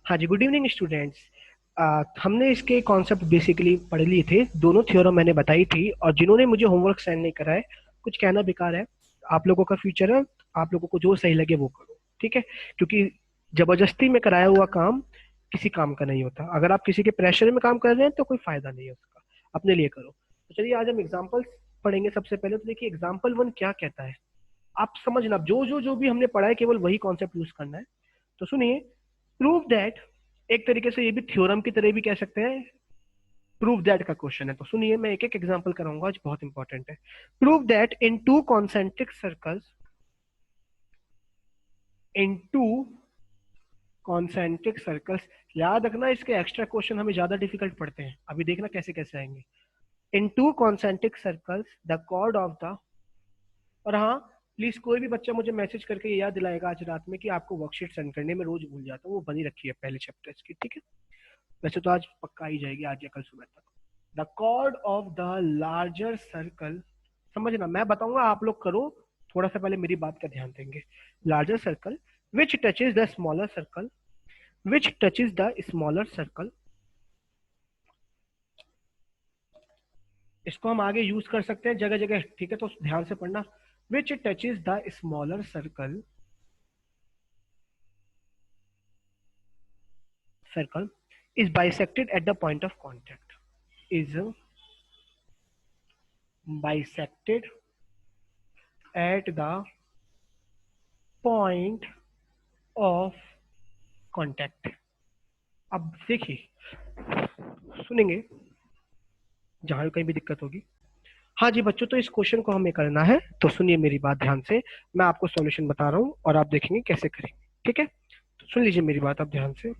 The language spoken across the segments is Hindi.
हाँ जी, गुड इवनिंग स्टूडेंट्स। हमने इसके कॉन्सेप्ट बेसिकली पढ़ लिए थे, दोनों थ्योरम मैंने बताई थी, और जिन्होंने मुझे होमवर्क सेंड नहीं करा है, कुछ कहना बेकार है। आप लोगों का फ्यूचर है, आप लोगों को जो सही लगे वो करो, ठीक है। क्योंकि जबरदस्ती में कराया हुआ काम किसी काम का नहीं होता। अगर आप किसी के प्रेशर में काम कर रहे हैं तो कोई फायदा नहीं है उसका, अपने लिए करो। तो चलिए आज हम एग्जाम्पल्स पढ़ेंगे। सबसे पहले तो देखिए एग्जाम्पल वन क्या कहता है, आप समझना। जो भी हमने पढ़ा है केवल वही कॉन्सेप्ट यूज करना है। तो सुनिए, प्रूव दैट, एक तरीके से ये भी थ्योरम की तरह भी कह सकते हैं। प्रूव दैट का क्वेश्चन है, तो सुनिए मैं एक एक एग्जांपल कराऊंगा आज, बहुत इंपॉर्टेंट है। Prove that in two concentric circles, in two concentric circles, याद रखना इसके एक्स्ट्रा क्वेश्चन हमें ज्यादा डिफिकल्ट पड़ते हैं, अभी देखना कैसे कैसे आएंगे। In two concentric circles the chord of the, और हाँ, प्लीज कोई भी बच्चा मुझे मैसेज करके ये याद दिलाएगा आज रात में कि आपको वर्कशीट सेंड करने में, रोज भूल जाता हूँ, वो बनी रखी है पहले चैप्टर्स की, ठीक है। वैसे तो आज पक्का ही जाएगी, आज या कल सुबह तक। The chord of the larger circle, समझना मैं बताऊंगा आप लोग करो, थोड़ा सा पहले मेरी बात का ध्यान देंगे। Larger circle which touches the smaller circle, which touches the smaller circle, इसको हम आगे यूज कर सकते हैं जगह जगह, ठीक है, तो ध्यान से पढ़ना। Which touches the smaller circle, circle is bisected at the point of contact, is bisected at the point of contact। अब देखिए, सुनेंगे जहां कहीं भी दिक्कत होगी। हाँ जी बच्चों, तो इस क्वेश्चन को हमें करना है, तो सुनिए मेरी बात ध्यान से। मैं आपको सॉल्यूशन बता रहा हूँ और आप देखेंगे कैसे करेंगे, ठीक है। तो सुन लीजिए मेरी बात आप ध्यान से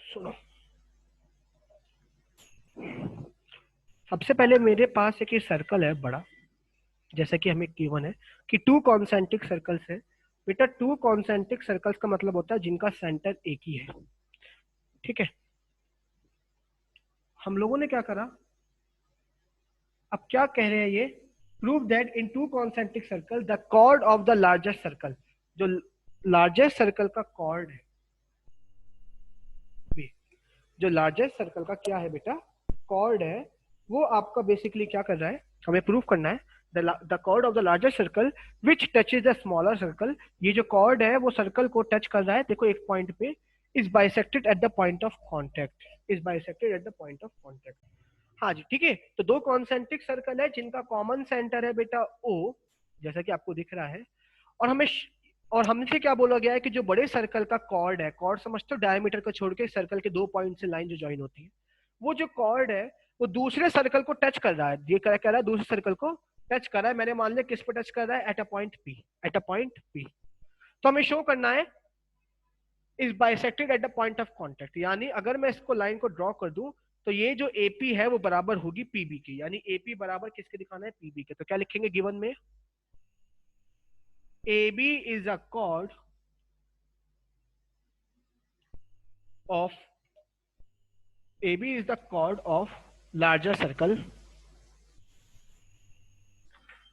सुनो। सबसे पहले मेरे पास एक सर्कल है बड़ा, जैसा कि हमें गिवन है कि टू कॉन्सेंट्रिक सर्कल्स है। बेटा टू कॉन्सेंट्रिक सर्कल्स का मतलब होता है जिनका सेंटर एक ही है, ठीक है। हम लोगों ने क्या करा, अब क्या कह रहे हैं ये, prove that in two concentric circle the chord of the largest circle, जो लार्जेस्ट सर्कल का कॉर्ड है, जो लार्जेस्ट सर्कल का क्या है बेटा, कॉर्ड है, वो आपका बेसिकली क्या कर रहा है, हमें प्रूव करना है। The chord of the largest circle which touches the smaller circle, ये जो कॉर्ड है वो सर्कल को टच कर रहा है, देखो एक पॉइंट पे, is bisected at the point of contact, is bisected at the point of contact. हाँ जी ठीक है। तो दो कॉन्सेंट्रिक सर्कल है जिनका कॉमन सेंटर है बेटा ओ, जैसा कि आपको दिख रहा है। और हमें और हमसे क्या बोला गया है कि जो बड़े सर्कल का कॉर्ड है, कॉर्ड समझते हो, डायमीटर को छोड़ के सर्कल के दो पॉइंट से लाइन जो ज्वाइन होती है, वो जो कॉर्ड है वो दूसरे सर्कल को टच कर रहा है। ये क्या कह रहा है, दूसरे सर्कल को टच कर रहा है। मैंने मान लिया किस पे टच कर रहा है, at a point P, at a point P. तो हमें शो करना है is bisected at the point of contact, यानी अगर मैं इसको लाइन को ड्रॉ कर दूं तो ये जो एपी है वो बराबर होगी पीबी की, यानी एपी बराबर किसके दिखाना है, पीबी के। तो क्या लिखेंगे गिवन में, AB is a chord of, AB is the chord of larger circle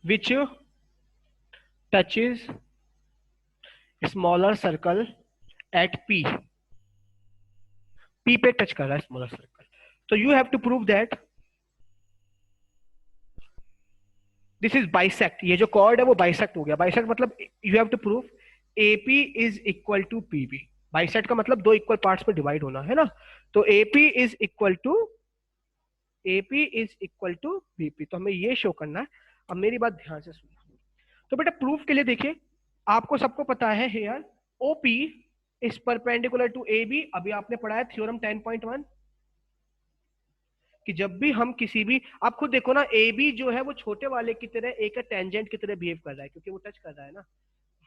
which touches smaller circle at P, P पे टच कर रहा है स्मॉलर सर्कल। तो you have to prove that this is bisect, ये जो कॉर्ड है वो बाइसेक्ट हो गया। बाइसेक्ट मतलब you have to prove AP is equal to PB। Bisect का मतलब दो इक्वल पार्ट्स में डिवाइड होना है ना। तो AP is equal to, AP is equal to BP, तो हमें ये शो करना है। अब मेरी बात ध्यान से सुनना। तो बेटा प्रूफ के लिए देखिए, आपको सबको पता है here OP is perpendicular to AB। अभी आपने पढ़ा है थ्योरम 10.1 कि जब भी हम किसी भी, आप खुद देखो ना, AB जो है वो छोटे वाले की तरह एक टेंजेंट की तरह बिहेव कर रहा है, क्योंकि वो टच कर रहा है ना।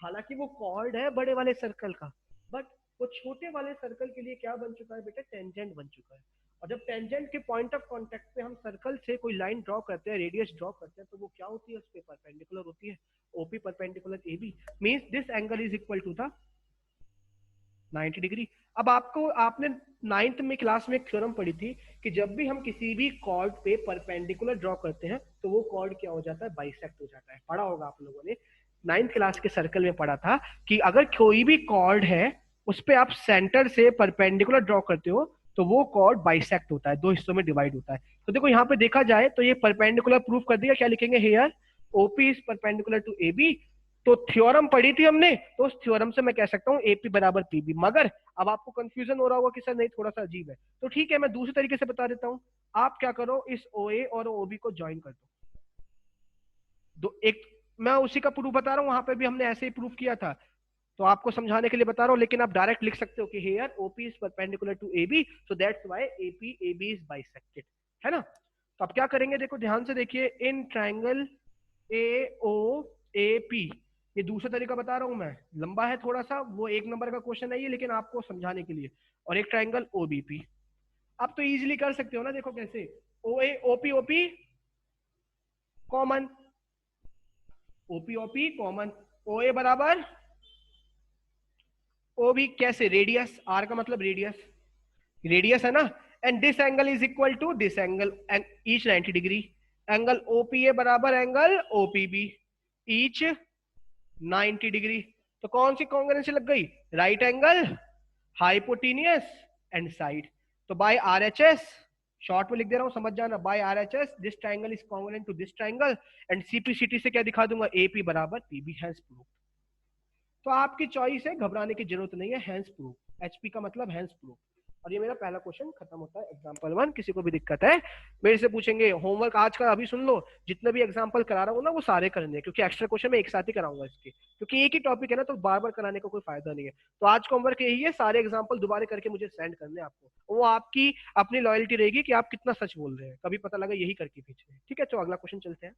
हालांकि वो कॉर्ड है बड़े वाले सर्कल का, बट वो छोटे वाले सर्कल के लिए क्या बन चुका है बेटा, टेंजेंट बन चुका है। और जब टेंजेंट के पॉइंट ऑफ कांटेक्ट पे हम सर्कल से कोई लाइन ड्रॉ करते हैं, रेडियस ड्रॉ करते हैं, तो वो क्या होती है, उस पे परपेंडिकुलर होती है। OP perpendicular AB means this angle is equal to the 90 degree. अब आपको, आपने नाइन्थ में क्लास में एक थ्योरम पढ़ी थी कि जब भी हम किसी भी कॉर्ड पे परपेंडिकुलर ड्रॉ करते हैं तो वो कॉर्ड क्या हो जाता है, बाइसेक्ट हो जाता है। पढ़ा होगा आप लोगों ने नाइन्थ क्लास के सर्कल में पढ़ा था कि अगर कोई भी कॉर्ड है उस पे आप सेंटर से परपेंडिकुलर ड्रॉ करते हो तो वो कॉर्ड बाइसेक्ट होता है, दो हिस्सों में डिवाइड होता है। तो देखो यहाँ पे देखा जाए तो ये परपेंडिकुलर प्रूफ कर दिया, क्या लिखेंगे here O P is perpendicular to A B. तो थ्योरम पढ़ी थी हमने, तो उस थ्योरम से मैं कह सकता हूँ एपी बराबर पीबी। मगर अब आपको कंफ्यूजन हो रहा होगा कि सर नहीं थोड़ा सा अजीब है, तो ठीक है मैं दूसरे तरीके से बता देता हूँ। आप क्या करो, इस ओ ए और ओबी को ज्वाइन कर दो एक, मैं उसी का प्रूफ बता रहा हूँ, वहां पे भी हमने ऐसे ही प्रूफ किया था, तो आपको समझाने के लिए बता रहा हूँ। लेकिन आप डायरेक्ट लिख सकते हो कि here O P is perpendicular to A B, so that's why A P A B is bisected, है ना। तो अब क्या करेंगे, देखो ध्यान से देखिए, in triangle A O A P, ये दूसरा तरीका बता रहा हूं मैं, लंबा है थोड़ा सा, वो एक नंबर का क्वेश्चन है ये, लेकिन आपको समझाने के लिए। और एक ट्राइंगल ओबीपी, आप तो इजीली कर सकते हो ना, देखो कैसे, O A OP OP common, OP OP common, O A बराबर ओ भी, कैसे, रेडियस, आर का मतलब रेडियस, रेडियस है ना। And this angle is equal to this angle, each 90 degree. Angle O P A बराबर एंगल ओपीबी, ईच 90 डिग्री। तो कौन सी कॉन्ग्रुएंसी लग गई, right angle, hypotenuse and side. तो बाय आरएचएस, शॉर्ट में लिख दे रहा हूं समझ जाना, by R H S this triangle is congruent to this triangle. And C P C T से क्या दिखा दूंगा, एपी बराबर पीबी, हैंस प्रूफ। तो आपकी चॉइस है, घबराने की जरूरत नहीं है, हैंस प्रूफ, एचपी का मतलब हैंस प्रूफ। और ये मेरा पहला क्वेश्चन खत्म होता है, एग्जांपल 1। किसी को भी दिक्कत है मेरे से पूछेंगे, होमवर्क आज का अभी सुन लो, जितने भी एग्जांपल करा रहा हूँ ना वो सारे करने हैं, क्योंकि एक्स्ट्रा क्वेश्चन मैं एक साथ ही कराऊंगा इसके, क्योंकि एक ही टॉपिक है ना, तो बार बार कराने का कोई फायदा नहीं है। तो आज का होमवर्क यही है, सारे एग्जाम्पल दोबारा करके मुझे सेंड करने हैं आपको, वो आपकी अपनी लॉयल्टी रहेगी कि आप कितना सच बोल रहे हैं, कभी पता लगा यही करके पीछे। ठीक है, तो अगला क्वेश्चन चलते हैं।